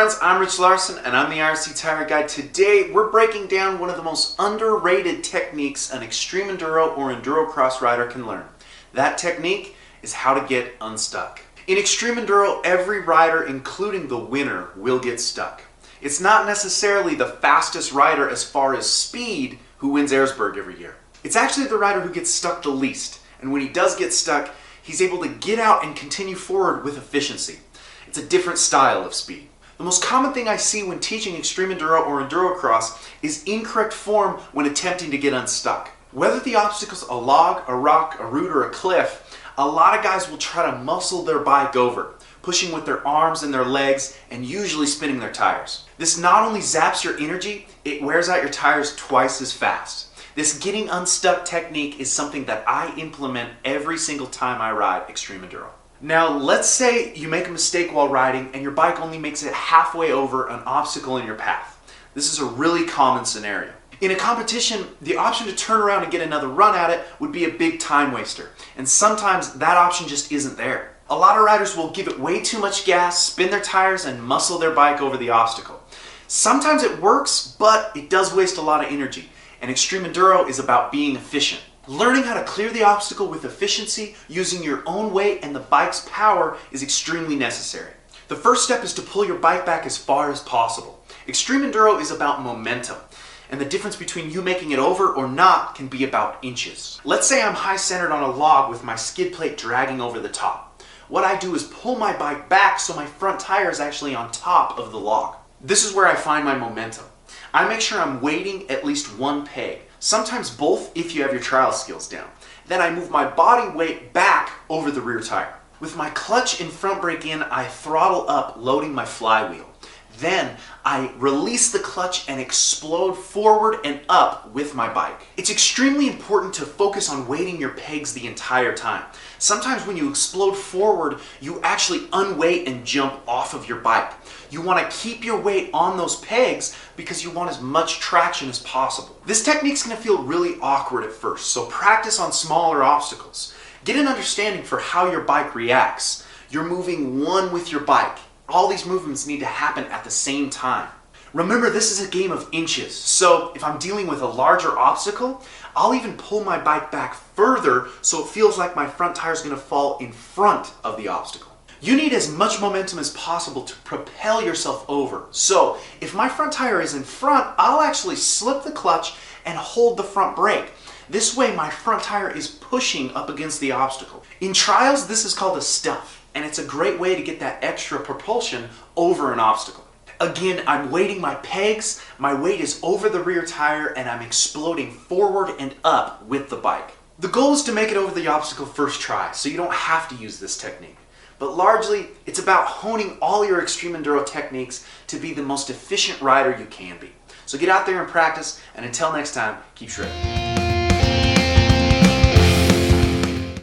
friends, I'm Rich Larson and I'm the IRC Tire Guy. Today we're breaking down one of the most underrated techniques an extreme enduro or enduro cross rider can learn. That technique is how to get unstuck. In extreme enduro, every rider, including the winner, will get stuck. It's not necessarily the fastest rider as far as speed who wins Erzberg every year. It's actually the rider who gets stuck the least, and when he does get stuck, he's able to get out and continue forward with efficiency. It's a different style of speed. The most common thing I see when teaching extreme enduro or enduro cross is incorrect form when attempting to get unstuck. Whether the obstacle's a log, a rock, a root, or a cliff, a lot of guys will try to muscle their bike over, pushing with their arms and their legs and usually spinning their tires. This not only zaps your energy, it wears out your tires twice as fast. This getting unstuck technique is something that I implement every single time I ride extreme enduro. Now, let's say you make a mistake while riding and your bike only makes it halfway over an obstacle in your path. This is a really common scenario. In a competition, the option to turn around and get another run at it would be a big time waster, and sometimes that option just isn't there. A lot of riders will give it way too much gas, spin their tires, and muscle their bike over the obstacle. Sometimes it works, but it does waste a lot of energy, and extreme enduro is about being efficient. Learning how to clear the obstacle with efficiency using your own weight and the bike's power is extremely necessary. The first step is to pull your bike back as far as possible. Extreme enduro is about momentum, and the difference between you making it over or not can be about inches. Let's say I'm high-centered on a log with my skid plate dragging over the top. What I do is pull my bike back so my front tire is actually on top of the log. This is where I find my momentum. I make sure I'm weighting at least one peg, sometimes both if you have your trial skills down. Then I move my body weight back over the rear tire. With my clutch and front brake in, I throttle up, loading my flywheel. Then I release the clutch and explode forward and up with my bike. It's extremely important to focus on weighting your pegs the entire time. Sometimes when you explode forward, you actually unweight and jump off of your bike. You want to keep your weight on those pegs because you want as much traction as possible. This technique's going to feel really awkward at first, so practice on smaller obstacles. Get an understanding for how your bike reacts. You're moving one with your bike. All these movements need to happen at the same time. Remember, this is a game of inches, so if I'm dealing with a larger obstacle, I'll even pull my bike back further so it feels like my front tire is going to fall in front of the obstacle. You need as much momentum as possible to propel yourself over. So if my front tire is in front, I'll actually slip the clutch and hold the front brake. This way my front tire is pushing up against the obstacle. In trials, this is called a stuff, and it's a great way to get that extra propulsion over an obstacle. Again, I'm weighting my pegs, my weight is over the rear tire, and I'm exploding forward and up with the bike. The goal is to make it over the obstacle first try, so you don't have to use this technique. But largely, it's about honing all your extreme enduro techniques to be the most efficient rider you can be. So get out there and practice, and until next time, keep shredding.